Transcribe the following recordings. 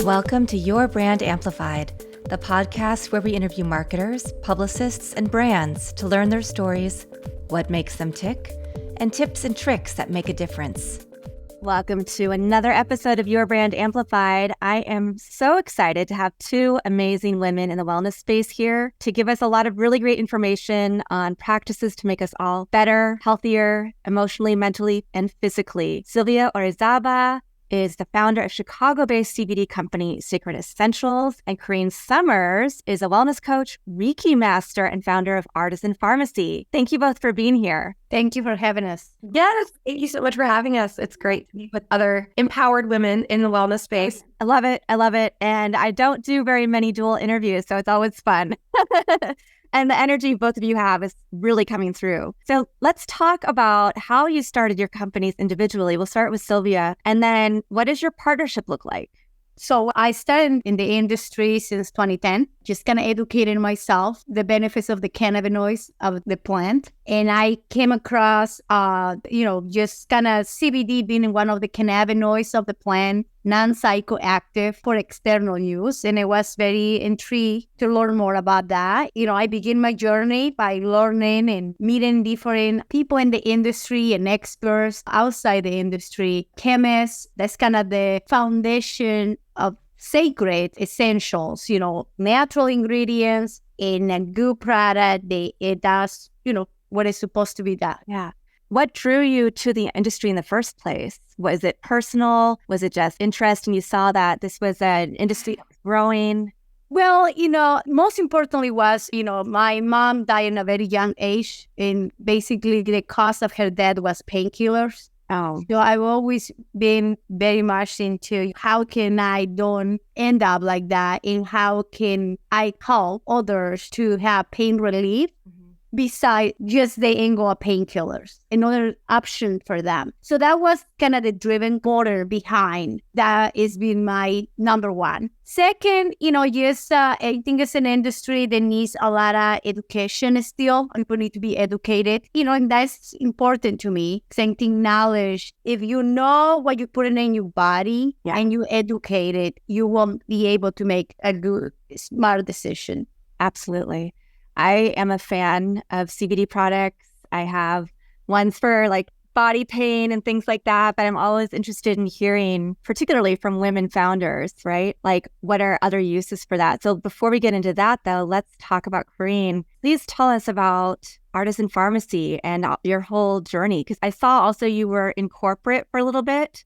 Welcome to Your Brand Amplified, the podcast where we interview marketers, publicists, and brands to learn their stories, what makes them tick, and tips and tricks that make a difference. Welcome to another episode of Your Brand Amplified. I am so excited to have two amazing women in the wellness space here to give us a lot of really great information on practices to make us all better, healthier, emotionally, mentally, and physically. Sylvia Orizaba is the founder of Chicago-based CBD company Sacred Essentials, and Corene Summers is a wellness coach, reiki master, and founder of Artisan Pharmacy. Thank you both for being here. Thank you for having us. Yes, thank you so much for having us. It's great to meet with other empowered women in the wellness space. I love it. I love it. And I don't do very many dual interviews, so it's always fun. And the energy both of you have is really coming through. So let's talk about how you started your companies individually. We'll start with Sylvia. And then what does your partnership look like? So I started in the industry since 2010, just kind of educating myself the benefits of the cannabinoids of the plant. And I came across, just kind of CBD being one of the cannabinoids of the plant, non-psychoactive for external use. And I was very intrigued to learn more about that. I began my journey by learning and meeting different people in the industry and experts outside the industry, chemists. That's kind of the foundation of Sacred Essentials, natural ingredients in a good product. It does, what is supposed to be done. Yeah. What drew you to the industry in the first place? Was it personal? Was it just interest and you saw that this was an industry that was growing? Well, most importantly was, my mom died at a very young age, and basically the cause of her death was painkillers. Oh. So I've always been very much into how can I don't end up like that, and how can I help others to have pain relief besides just the angle of painkillers, another option for them. So that was kind of the driven motor behind that has been my number one. Second, I think it's an industry that needs a lot of education still. People need to be educated, and that's important to me. Same thing, knowledge. If you know what you're putting in your body and you educate it, you won't be able to make a good, smart decision. Absolutely. I am a fan of CBD products. I have ones for like body pain and things like that, but I'm always interested in hearing, particularly from women founders, right? Like, what are other uses for that? So before we get into that, though, let's talk about Corene. Please tell us about Artisan Pharmacy and your whole journey, because I saw also you were in corporate for a little bit.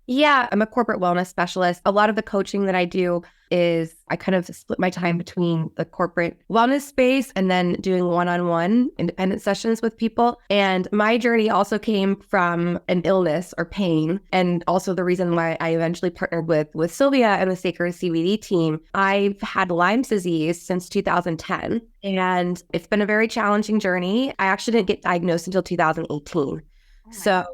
Yeah, I'm a corporate wellness specialist. A lot of the coaching that I do is I kind of split my time between the corporate wellness space and then doing one-on-one independent sessions with people. And my journey also came from an illness or pain. And also the reason why I eventually partnered with Sylvia and the Sacred CBD team. I've had Lyme's disease since 2010, and it's been a very challenging journey. I actually didn't get diagnosed until 2018. So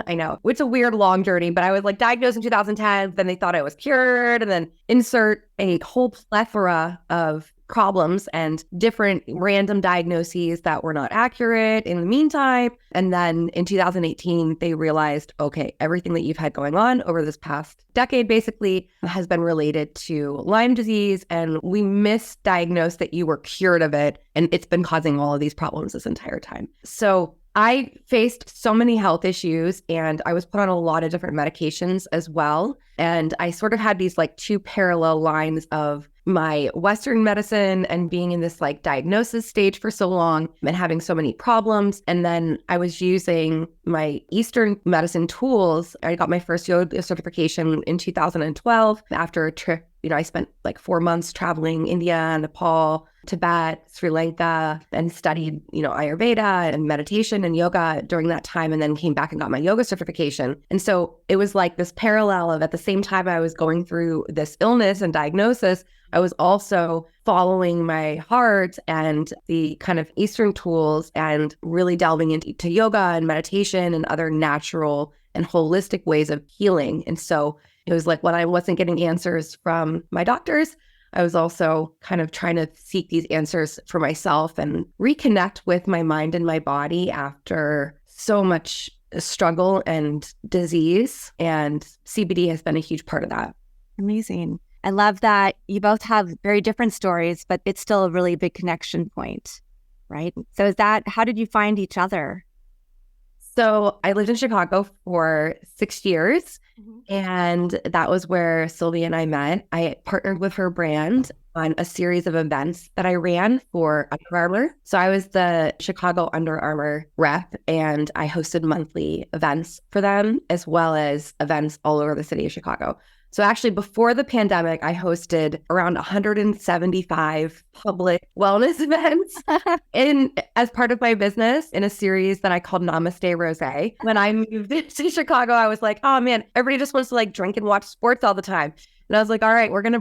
I know it's a weird long journey, but I was like diagnosed in 2010. Then they thought I was cured, and then insert a whole plethora of problems and different random diagnoses that were not accurate in the meantime. And then in 2018, they realized, okay, everything that you've had going on over this past decade basically has been related to Lyme disease. And we misdiagnosed that you were cured of it. And it's been causing all of these problems this entire time. So I faced so many health issues, and I was put on a lot of different medications as well. And I sort of had these like two parallel lines of my Western medicine and being in this like diagnosis stage for so long and having so many problems. And then I was using my Eastern medicine tools. I got my first yoga certification in 2012 after a trip. I spent like 4 months traveling India, Nepal, Tibet, Sri Lanka, and studied, Ayurveda and meditation and yoga during that time, and then came back and got my yoga certification. And so it was like this parallel of at the same time I was going through this illness and diagnosis, I was also following my heart and the kind of Eastern tools and really delving into yoga and meditation and other natural and holistic ways of healing. And so it was like when I wasn't getting answers from my doctors, I was also kind of trying to seek these answers for myself and reconnect with my mind and my body after so much struggle and disease. And CBD has been a huge part of that. Amazing. I love that you both have very different stories, but it's still a really big connection point, right? So how did you find each other? So I lived in Chicago for 6 years, and that was where Sylvia and I met. I partnered with her brand on a series of events that I ran for Under Armour. So I was the Chicago Under Armour rep, and I hosted monthly events for them, as well as events all over the city of Chicago. So actually, before the pandemic, I hosted around 175 public wellness events as part of my business in a series that I called Namaste Rosé. When I moved to Chicago, I was like, oh man, everybody just wants to like drink and watch sports all the time. And I was like, all right, we're going to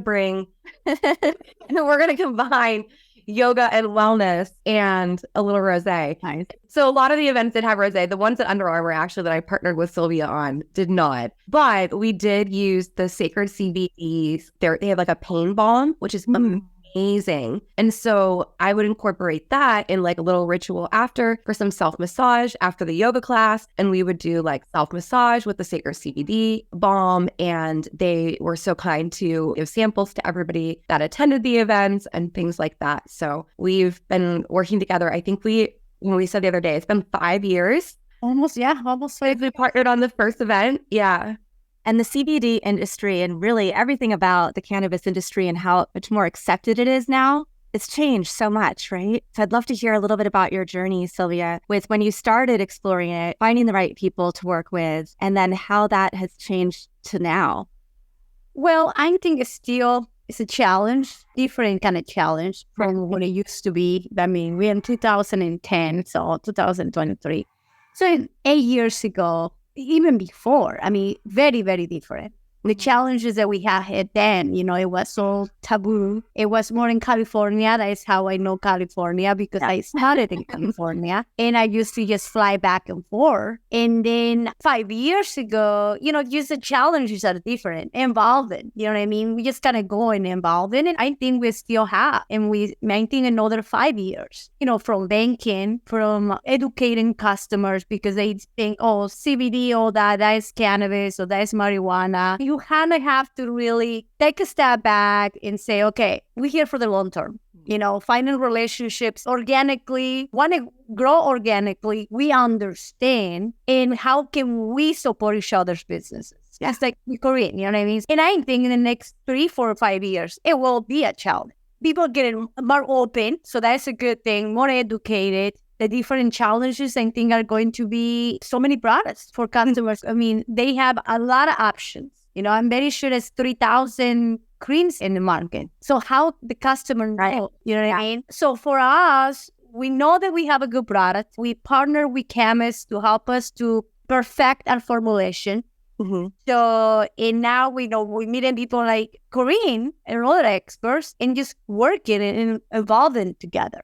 combine yoga and wellness and a little rosé. Nice. So a lot of the events did have rosé. The ones at Under Armour, actually, that I partnered with Sylvia on did not. But we did use the sacred CBDs. They have like a pain balm, which is amazing. And so I would incorporate that in like a little ritual after for some self-massage after the yoga class. And we would do like self-massage with the sacred CBD balm. And they were so kind to give samples to everybody that attended the events and things like that. So we've been working together. I think when we said the other day, it's been 5 years. Almost. We partnered on the first event. Yeah. And the CBD industry and really everything about the cannabis industry and how much more accepted it is now, it's changed so much, right? So I'd love to hear a little bit about your journey, Sylvia, with when you started exploring it, finding the right people to work with, and then how that has changed to now. Well, I think it's a challenge, different kind of challenge from what it used to be. I mean, we're in 2010, so 2023. So 8 years ago, even before, I mean, very, very different. The challenges that we had then, it was so taboo. It was more in California. That is how I know California, because I started in California and I used to just fly back and forth. And then 5 years ago, just the challenges are different, involving, you know what I mean? We just kind of go and involve in it. I think we still have, and we maintain another 5 years, from banking, from educating customers, because they think, oh, CBD, oh, that is cannabis, or that is marijuana. You kind of have to really take a step back and say, okay, we're here for the long term. Finding relationships organically, want to grow organically. We understand, and how can we support each other's businesses? That's like Corene, you know what I mean? And I think in the next 3, 4, 5 years, it will be a challenge. People getting more open, so that's a good thing, more educated. The different challenges, I think, are going to be so many products for customers. I mean, they have a lot of options. I'm very sure there's 3,000 creams in the market. So how the customer know, you know what I mean? So for us, we know that we have a good product. We partner with chemists to help us to perfect our formulation. So, and now we know we meeting people like Corene and other experts and just working and evolving together.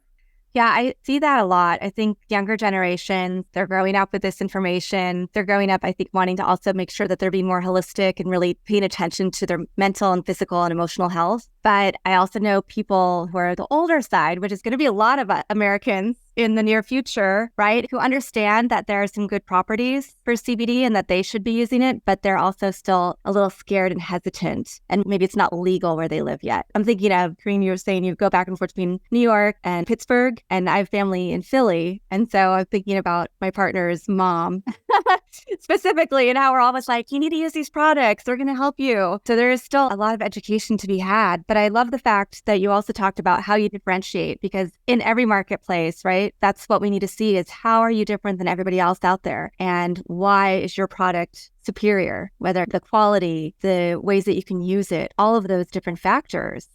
Yeah, I see that a lot. I think younger generations, they're growing up with this information. They're growing up, I think, wanting to also make sure that they're being more holistic and really paying attention to their mental and physical and emotional health. But I also know people who are the older side, which is going to be a lot of Americans in the near future, right, who understand that there are some good properties for CBD and that they should be using it, but they're also still a little scared and hesitant. And maybe it's not legal where they live yet. I'm thinking of, Corene, you were saying you go back and forth between New York and Pittsburgh, and I have family in Philly. And so I'm thinking about my partner's mom specifically, and how we're always like, you need to use these products. They're going to help you. So there is still a lot of education to be had. But I love the fact that you also talked about how you differentiate, because in every marketplace, right, that's what we need to see is how are you different than everybody else out there? And why is your product superior? Whether the quality, the ways that you can use it, all of those different factors.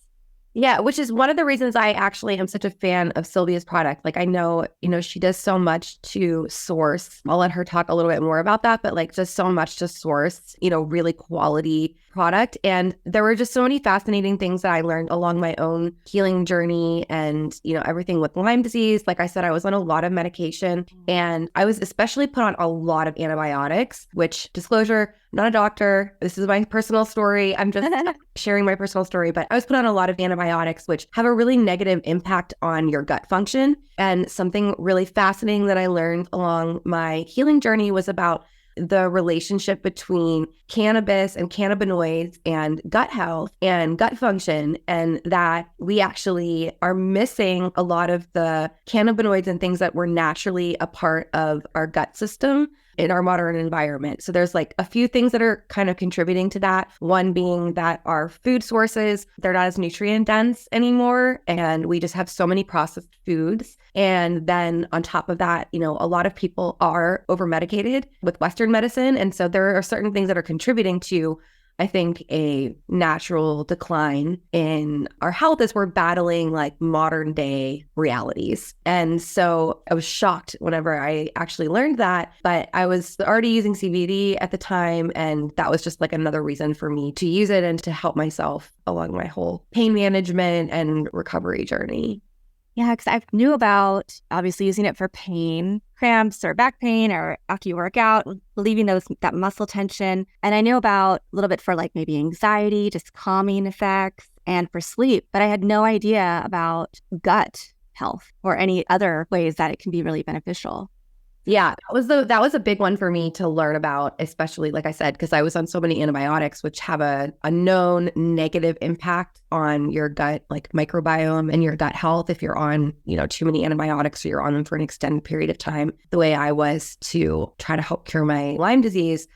Yeah, which is one of the reasons I actually am such a fan of Sylvia's product. Like, I know, she does so much to source. I'll let her talk a little bit more about that, but like just so much to source, really quality product. And there were just so many fascinating things that I learned along my own healing journey and, everything with Lyme disease. Like I said, I was on a lot of medication and I was especially put on a lot of antibiotics, which, disclosure, not a doctor. This is my personal story. I'm just sharing my personal story, but I was put on a lot of antibiotics, which have a really negative impact on your gut function. And something really fascinating that I learned along my healing journey was about the relationship between cannabis and cannabinoids and gut health and gut function, and that we actually are missing a lot of the cannabinoids and things that were naturally a part of our gut system in our modern environment. So there's like a few things that are kind of contributing to that. One being that our food sources, they're not as nutrient dense anymore, and we just have so many processed foods. And then on top of that, a lot of people are over medicated with Western medicine. And so there are certain things that are contributing to, I think, a natural decline in our health as we're battling like modern day realities. And so I was shocked whenever I actually learned that, but I was already using CBD at the time. And that was just like another reason for me to use it and to help myself along my whole pain management and recovery journey. Yeah, because I knew about obviously using it for pain, cramps or back pain or after you work out, relieving that muscle tension. And I knew about a little bit for like maybe anxiety, just calming effects, and for sleep. But I had no idea about gut health or any other ways that it can be really beneficial. Yeah, that was a big one for me to learn about, especially like I said, because I was on so many antibiotics, which have a known negative impact on your gut, like microbiome and your gut health. If you're on, too many antibiotics or you're on them for an extended period of time, the way I was to try to help cure my Lyme disease,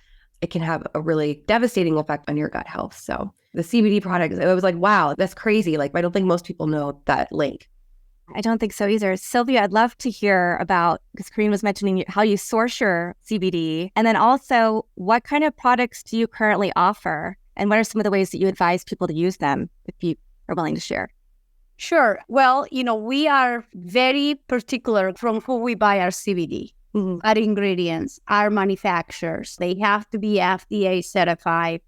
it can have a really devastating effect on your gut health. So the CBD product, it was like, wow, that's crazy. Like, I don't think most people know that link. I don't think so either. Sylvia, I'd love to hear about, because Corene was mentioning how you source your CBD, and then also what kind of products do you currently offer, and what are some of the ways that you advise people to use them, if you are willing to share? Sure. Well, we are very particular from who we buy our CBD. Mm-hmm. Our ingredients, our manufacturers, they have to be FDA certified.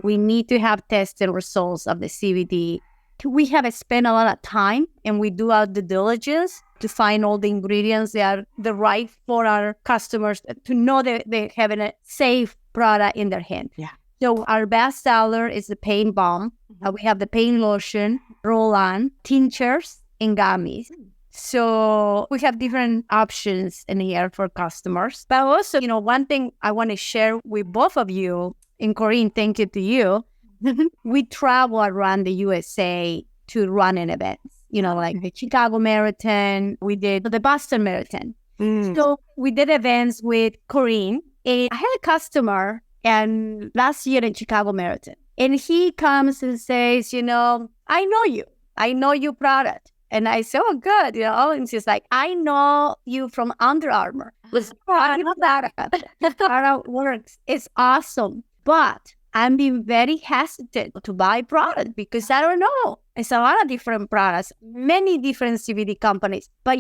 We need to have tested results of the CBD. We have spent a lot of time and we do our due diligence to find all the ingredients that are the right for our customers to know that they have a safe product in their hand. Yeah. So our best seller is the pain balm. We have the pain lotion, roll-on, tinctures, and gummies. So we have different options in here for customers. But also, one thing I want to share with both of you, and Corene, thank you to you. We travel around the USA to run an event, like the Chicago Marathon. We did the Boston Marathon. So we did events with Corene. And I had a customer and last year in Chicago Marathon. And he comes and says, I know you. I know your product. And I said, oh, good. And she's like, I know you from Under Armour. Let's talk about that. The product works. It's awesome. But I'm being very hesitant to buy product because I don't know. It's a lot of different products, many different CBD companies. But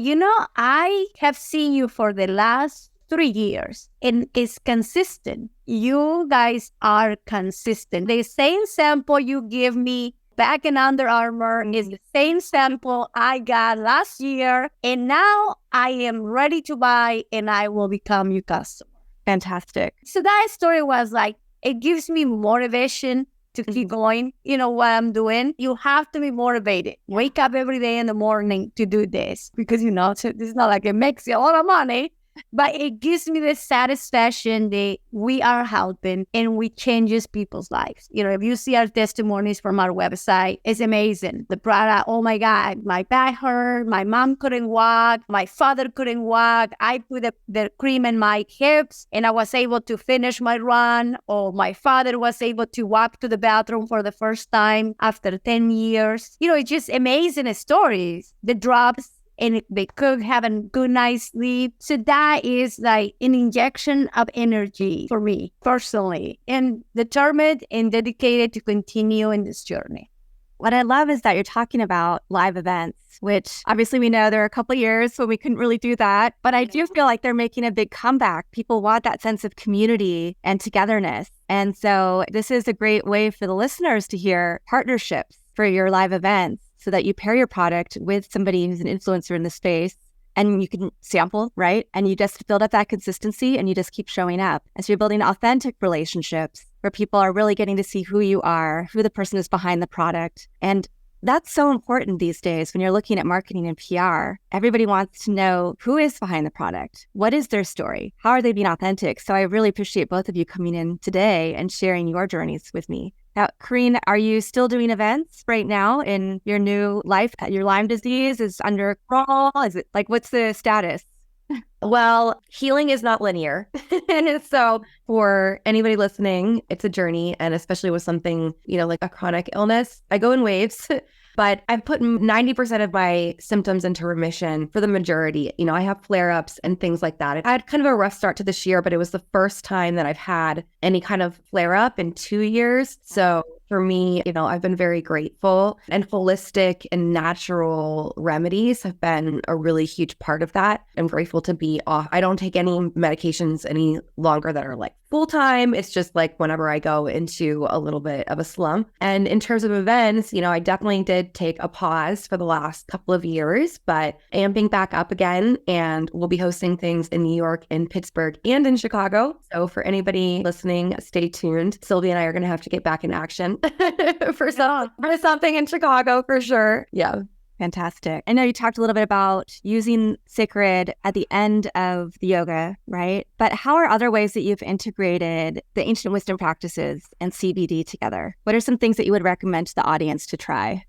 I have seen you for the last 3 years and it's consistent. You guys are consistent. The same sample you give me back in Under Armour is the same sample I got last year. And now I am ready to buy and I will become your customer. Fantastic. So that story was like, it gives me motivation to keep going. What I'm doing. You have to be motivated. Wake up every day in the morning to do this because, it's not like it makes you a lot of money, but it gives me the satisfaction that we are helping and we changes people's lives. If you see our testimonies from our website, it's amazing. The product, oh my God, my back hurt, my mom couldn't walk, my father couldn't walk. I put the cream in my hips and I was able to finish my run, or my father was able to walk to the bathroom for the first time after 10 years. It's just amazing stories. The drops, and they could have a good night's sleep. So that is like an injection of energy for me personally, and determined and dedicated to continue in this journey. What I love is that you're talking about live events, which obviously we know there are a couple of years when we couldn't really do that, but I do feel like they're making a big comeback. People want that sense of community and togetherness. And so this is a great way for the listeners to hear partnerships for your live events, so that you pair your product with somebody who's an influencer in the space and you can sample, right? And you just build up that consistency and you just keep showing up. And so you're building authentic relationships where people are really getting to see who you are, who the person is behind the product. And That's so important these days when you're looking at marketing and PR. Everybody wants to know who is behind the product. What is their story? How are they being authentic? So I really appreciate both of you coming in today and sharing your journeys with me. Now, Corene, are you still doing events right now in your new life? Your Lyme disease is under control? Is it like, what's the status? Well, healing is not linear. And so for anybody listening, it's a journey. And especially with something, like a chronic illness, I go in waves. But I've put 90% of my symptoms into remission for the majority. I have flare-ups and things like that. I had kind of a rough start to this year, but it was the first time that I've had any kind of flare-up in 2 years. So for me, I've been very grateful, and holistic and natural remedies have been a really huge part of that. I'm grateful to be off. I don't take any medications any longer that are like full time. It's just like whenever I go into a little bit of a slump. And in terms of events, I definitely did take a pause for the last couple of years, but amping back up again. And we'll be hosting things in New York, in Pittsburgh, and in Chicago. So for anybody listening, stay tuned. Sylvia and I are going to have to get back in action for something in Chicago for sure. Yeah. Fantastic. I know you talked a little bit about using sacred at the end of the yoga, right? But how are other ways that you've integrated the ancient wisdom practices and CBD together? What are some things that you would recommend to the audience to try?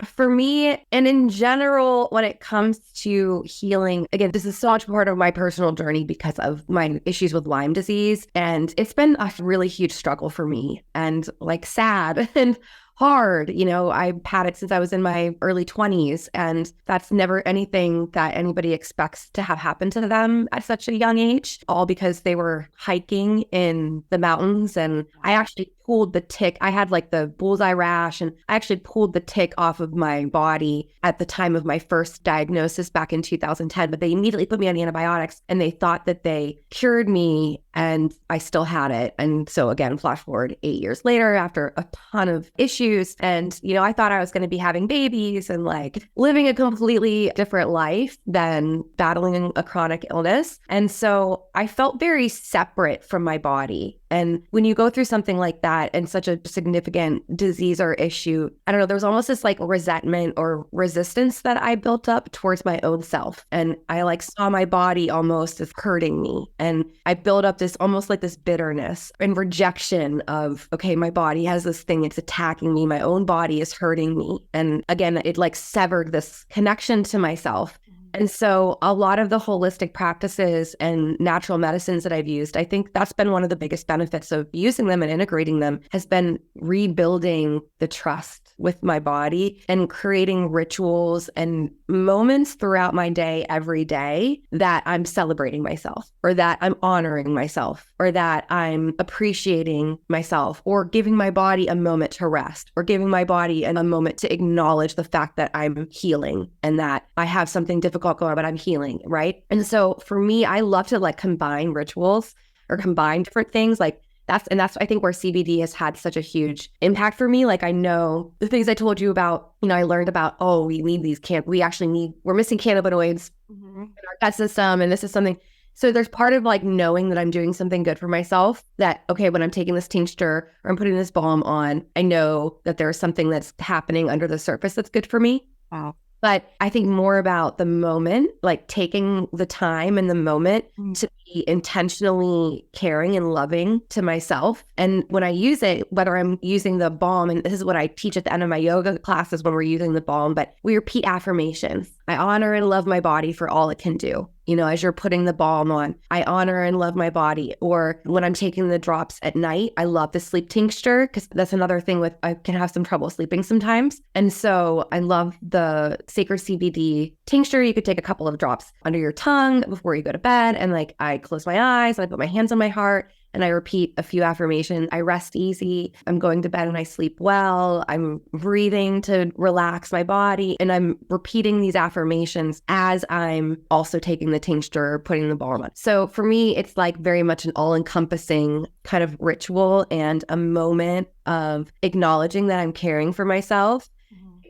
For me, and in general, when it comes to healing, again, this is so much part of my personal journey because of my issues with Lyme disease. And it's been a really huge struggle for me, and like sad and hard. I've had it since I was in my early 20s, and that's never anything that anybody expects to have happen to them at such a young age, all because they were hiking in the mountains. And I actually pulled the tick. I had like the bullseye rash, and I actually pulled the tick off of my body at the time of my first diagnosis back in 2010, but they immediately put me on antibiotics, and they thought that they cured me, and I still had it. And so again, flash forward 8 years later, after a ton of issues, and I thought I was going to be having babies and like living a completely different life than battling a chronic illness. And so I felt very separate from my body. And when you go through something like that and such a significant disease or issue, I don't know, there was almost this like resentment or resistance that I built up towards my own self. And I like saw my body almost as hurting me. And I built up this almost like this bitterness and rejection of, okay, my body has this thing, it's attacking me. My own body is hurting me. And again, it like severed this connection to myself. And so a lot of the holistic practices and natural medicines that I've used, I think that's been one of the biggest benefits of using them and integrating them, has been rebuilding the trust with my body and creating rituals and moments throughout my day, every day, that I'm celebrating myself, or that I'm honoring myself, or that I'm appreciating myself, or giving my body a moment to rest, or giving my body a moment to acknowledge the fact that I'm healing and that I have something difficult going on, but I'm healing, right? And so for me, I love to like combine rituals or combine different things. Like that's I think where CBD has had such a huge impact for me. Like I know the things I told you about, I learned about, we need these we're missing cannabinoids in our gut system. And this is something. So there's part of like knowing that I'm doing something good for myself, that, okay, when I'm taking this tincture or I'm putting this balm on, I know that there's something that's happening under the surface that's good for me. Wow. But I think more about the moment, like taking the time in the moment to be intentionally caring and loving to myself. And when I use it, whether I'm using the balm, and this is what I teach at the end of my yoga classes when we're using the balm, but we repeat affirmations. I honor and love my body for all it can do. As you're putting the balm on, I honor and love my body. Or when I'm taking the drops at night, I love the sleep tincture, because that's another thing with, I can have some trouble sleeping sometimes. And so I love the sacred CBD tincture. You could take a couple of drops under your tongue before you go to bed. And like, I close my eyes and I put my hands on my heart and I repeat a few affirmations. I rest easy. I'm going to bed and I sleep well. I'm breathing to relax my body. And I'm repeating these affirmations as I'm also taking the tincture, putting the balm on. So for me, it's like very much an all-encompassing kind of ritual and a moment of acknowledging that I'm caring for myself,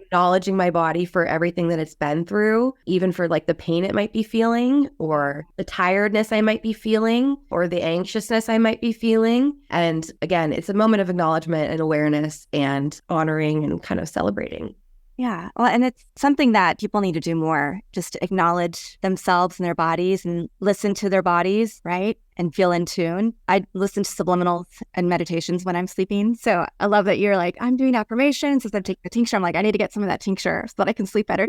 acknowledging my body for everything that it's been through, even for like the pain it might be feeling or the tiredness I might be feeling or the anxiousness I might be feeling. And again, it's a moment of acknowledgement and awareness and honoring and kind of celebrating. Yeah. Well, and it's something that people need to do more, just to acknowledge themselves and their bodies and listen to their bodies, right? And feel in tune. I listen to subliminals and meditations when I'm sleeping. So I love that you're like, I'm doing affirmations as I'm taking the tincture. I'm like, I need to get some of that tincture so that I can sleep better.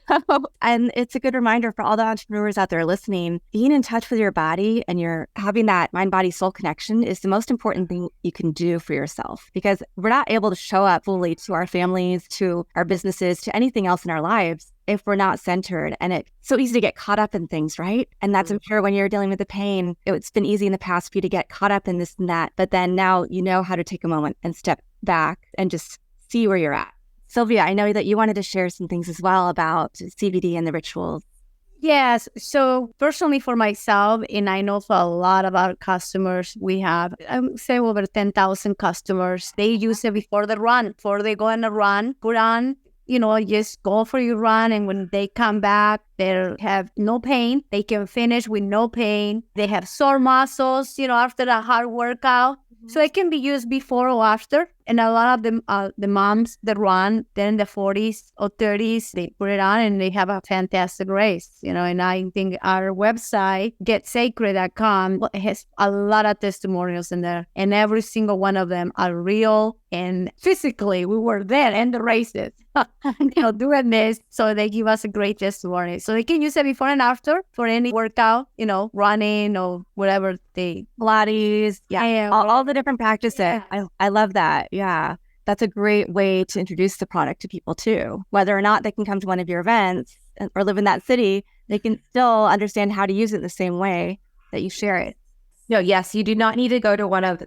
So, and it's a good reminder for all the entrepreneurs out there listening, being in touch with your body and you're having that mind, body, soul connection is the most important thing you can do for yourself, because we're not able to show up fully to our families, to our businesses, to anything else in our lives if we're not centered. And it's so easy to get caught up in things, right? And that's, I'm sure, when you're dealing with the pain, it's been easy in the past for you to get caught up in this and that. But then now you know how to take a moment and step back and just see where you're at. Sylvia, I know that you wanted to share some things as well about CBD and the rituals. Yes. So personally for myself, and I know for a lot of our customers, we have, I would say over 10,000 customers. They use it before the run, before they go on a run, put on, just go for your run. And when they come back, they have no pain. They can finish with no pain. They have sore muscles, after a hard workout. So it can be used before or after. And a lot of them, the moms that run, they're in the 40s or 30s, they put it on and they have a fantastic race, and I think our website, getsacred.com, has a lot of testimonials in there. And every single one of them are real. And physically, we were there in the races, doing this. So they give us a great testimony. So they can use it before and after for any workout, running or whatever they... Pilates, all the different practices. Yeah. I love that. Yeah. That's a great way to introduce the product to people too. Whether or not they can come to one of your events or live in that city, they can still understand how to use it the same way that you share it. No, yes, you do not need to go to one of the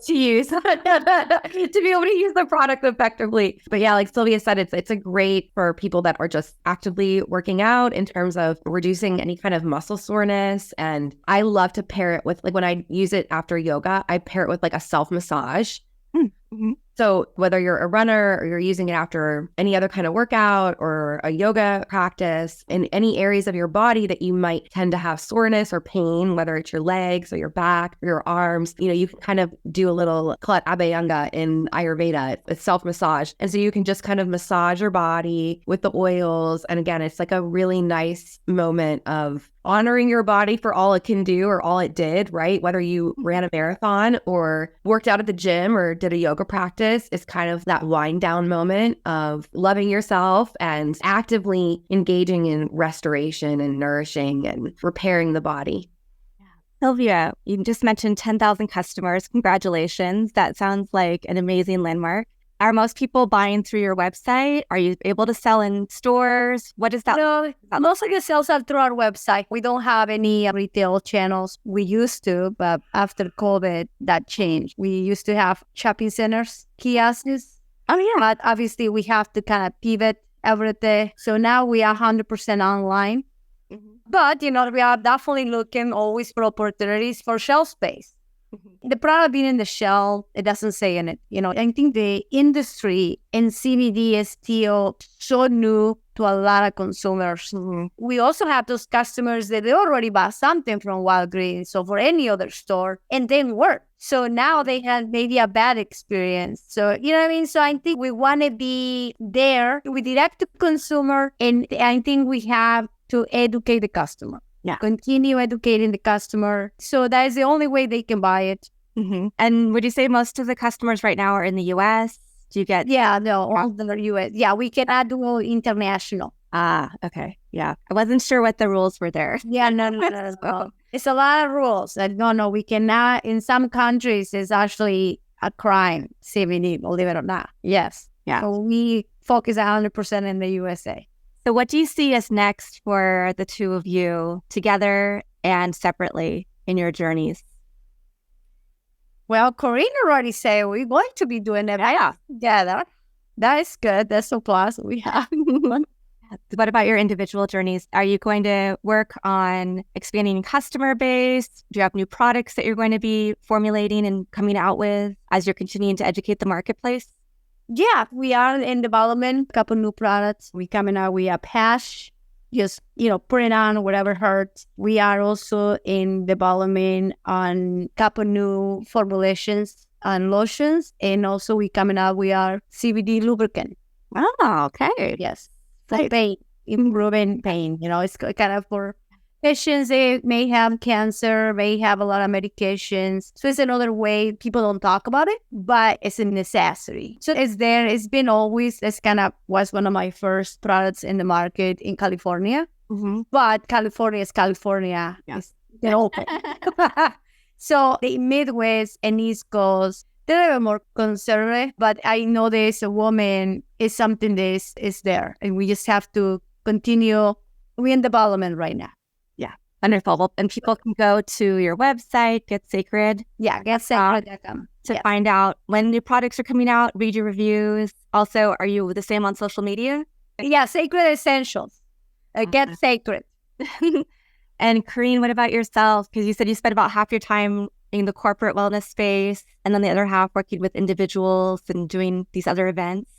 to use to be able to use the product effectively. But yeah, like Sylvia said, it's a great for people that are just actively working out in terms of reducing any kind of muscle soreness. And I love to pair it with, like, when I use it after yoga, I pair it with like a self-massage. Mm-hmm. So whether you're a runner or you're using it after any other kind of workout or a yoga practice, in any areas of your body that you might tend to have soreness or pain, whether it's your legs or your back or your arms, you can kind of do a little Klat Abhyanga in Ayurveda. It's self-massage. And so you can just kind of massage your body with the oils. And again, it's like a really nice moment of honoring your body for all it can do or all it did, right? Whether you ran a marathon or worked out at the gym or did a yoga practice, is kind of that wind down moment of loving yourself and actively engaging in restoration and nourishing and repairing the body. Sylvia, you just mentioned 10,000 customers. Congratulations. That sounds like an amazing landmark. Are most people buying through your website? Are you able to sell in stores? What is that? No, most of the sales are through our website. We don't have any retail channels. We used to, but after COVID, that changed. We used to have shopping centers, kiosks. Oh, yeah. But obviously, we have to kind of pivot everything. So now we are 100% online. Mm-hmm. But, we are definitely looking always for opportunities for shelf space. The product being in the shelf, it doesn't say in it. I think the industry in CBD is still so new to a lot of consumers. Mm-hmm. We also have those customers that they already bought something from Walgreens or for any other store and didn't work. So now they had maybe a bad experience. So, you know what I mean? So I think we want to be there with direct to consumer. And I think we have to educate the customer. Yeah. Continue educating the customer. So that is the only way they can buy it. Mm-hmm. And would you say most of the customers right now are in the U.S.? Do you get... Yeah, no, all the U.S. Yeah, we cannot do international. Ah, okay. Yeah. I wasn't sure what the rules were there. Yeah, no. It's a lot of rules. No, we cannot. In some countries, it's actually a crime, CBD, believe it or not. Yes. Yeah. So we focus 100% in the USA. So what do you see as next for the two of you together and separately in your journeys? Well, Corene already said we're going to be doing it together. That is good. That's a plus we have. What about your individual journeys? Are you going to work on expanding customer base? Do you have new products that you're going to be formulating and coming out with as you're continuing to educate the marketplace? Yeah, we are in development, a couple new products. We coming out, we have hash, just, put it on whatever hurts. We are also in development on couple new formulations and lotions. And also we coming out, we are CBD lubricant. Oh, okay. Yes. For pain, improving pain. It's kind of for patients, they may have cancer, may have a lot of medications. So it's another way people don't talk about it, but it's a necessity. So it's there. It's been always, it's kind of was one of my first products in the market in California. Mm-hmm. But California is California. Yes. They're open. So the Midwest and East Coast, they're a little more conservative, but I know there's a woman, is something that is there. And we just have to continue. We're in development right now. Wonderful. Well, and people can go to your website, Get Sacred. Yeah, GetSacred.com. To find out when new products are coming out, read your reviews. Also, are you the same on social media? Yeah, Sacred Essentials. Get Sacred. And Corene, what about yourself? Because you said you spent about half your time in the corporate wellness space and then the other half working with individuals and doing these other events.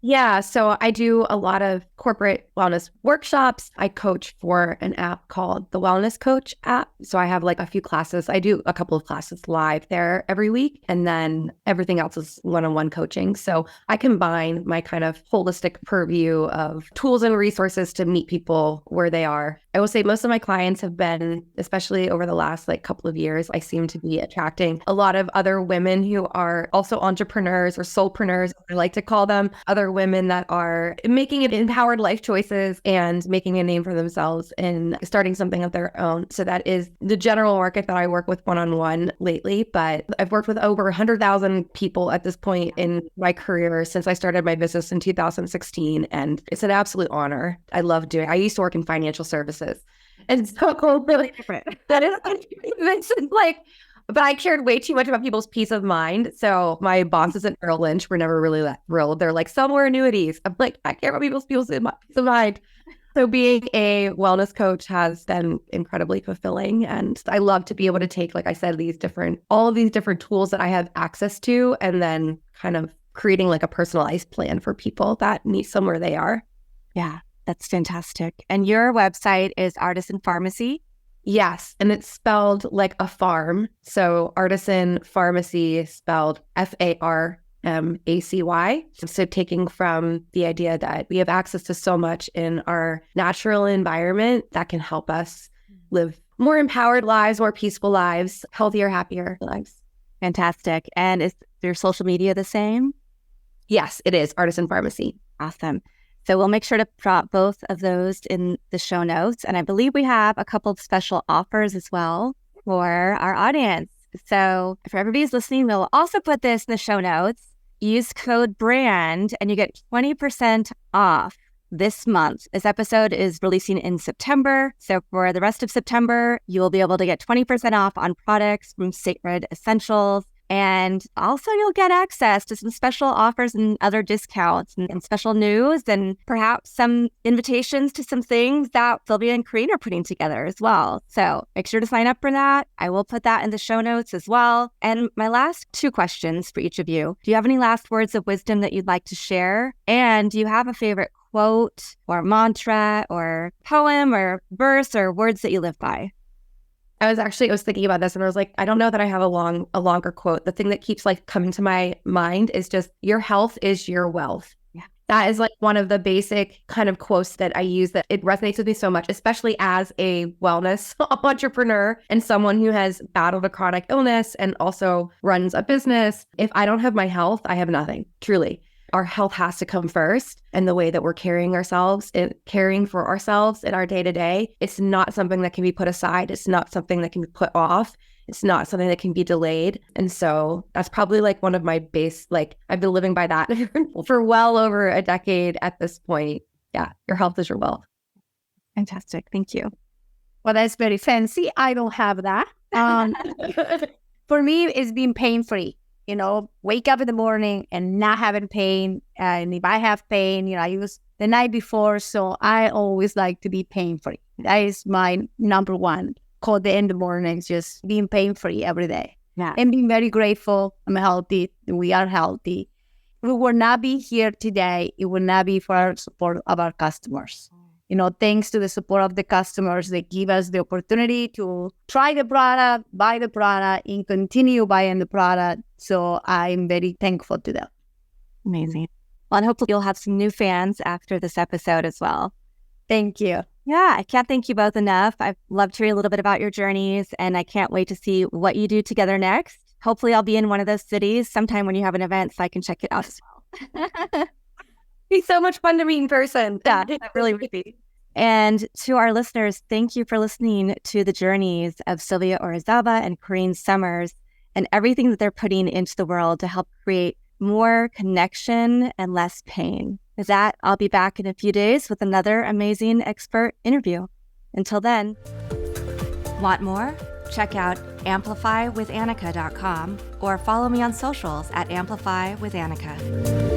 Yeah, so I do a lot of corporate wellness workshops. I coach for an app called the Wellness Coach app. So I have like a few classes. I do a couple of classes live there every week, and then everything else is one-on-one coaching. So I combine my kind of holistic purview of tools and resources to meet people where they are. I will say most of my clients have been, especially over the last couple of years, I seem to be attracting a lot of other women who are also entrepreneurs or soulpreneurs, I like to call them, other women that are making empowered life choices and making a name for themselves and starting something of their own. So that is the general market that I work with one-on-one lately. But I've worked with over 100,000 people at this point in my career since I started my business in 2016. And it's an absolute honor. I love doing it. I used to work in financial services. And so really different. That is but I cared way too much about people's peace of mind. So my bosses at Merrill Lynch were never really that thrilled. They're like, sell more annuities. I'm like, I care about people's peace of mind. So being a wellness coach has been incredibly fulfilling. And I love to be able to take, like I said, all of these different tools that I have access to, and then kind of creating like a personalized plan for people that meet somewhere they are. Yeah, that's fantastic. And your website is Artisan Pharmacy. Yes. And it's spelled like a farm. So Artisan Pharmacy spelled FARMACY. So taking from the idea that we have access to so much in our natural environment that can help us live more empowered lives, more peaceful lives, healthier, happier lives. Fantastic. And is your social media the same? Yes, it is. Artisan Pharmacy. Awesome. So we'll make sure to drop both of those in the show notes. And I believe we have a couple of special offers as well for our audience. So for everybody who's listening, we'll also put this in the show notes. Use code BRAND and you get 20% off this month. This episode is releasing in September. So for the rest of September, you will be able to get 20% off on products from Sacred Essentials. And also you'll get access to some special offers and other discounts and special news and perhaps some invitations to some things that Sylvia and Corene are putting together as well. So make sure to sign up for that. I will put that in the show notes as well. And my last two questions for each of you. Do you have any last words of wisdom that you'd like to share? And do you have a favorite quote or mantra or poem or verse or words that you live by? I was thinking about this and I was like, I don't know that I have a longer quote. The thing that keeps coming to my mind is just, your health is your wealth. Yeah. That is one of the basic kind of quotes that I use, that it resonates with me so much, especially as a wellness entrepreneur and someone who has battled a chronic illness and also runs a business. If I don't have my health, I have nothing, truly. Our health has to come first, and the way that we're carrying ourselves and caring for ourselves in our day-to-day, it's not something that can be put aside. It's not something that can be put off. It's not something that can be delayed. And so that's probably one of my base, I've been living by that for well over a decade at this point. Yeah, your health is your wealth. Fantastic. Thank you. Well, that's very fancy. I don't have that. For me, it's been pain-free. Wake up in the morning and not having pain. And if I have pain, I use the night before. So I always like to be pain-free. That is my number one code in the mornings, just being pain-free every day. Yeah. And being very grateful. I'm healthy. We are healthy. we would not be here today. It would not be for our support of our customers. Thanks to the support of the customers, they give us the opportunity to try the product, buy the product, and continue buying the product. So I'm very thankful to them. Amazing. Well, and hopefully you'll have some new fans after this episode as well. Thank you. Yeah, I can't thank you both enough. I've loved hearing a little bit about your journeys, and I can't wait to see what you do together next. Hopefully I'll be in one of those cities sometime when you have an event so I can check it out as well. It's so much fun to meet in person. Yeah, that really would be. And to our listeners, thank you for listening to the journeys of Sylvia Orizaba and Corene Summers and everything that they're putting into the world to help create more connection and less pain. With that, I'll be back in a few days with another amazing expert interview. Until then. Want more? Check out amplifywithannika.com or follow me on socials at amplifywithannika.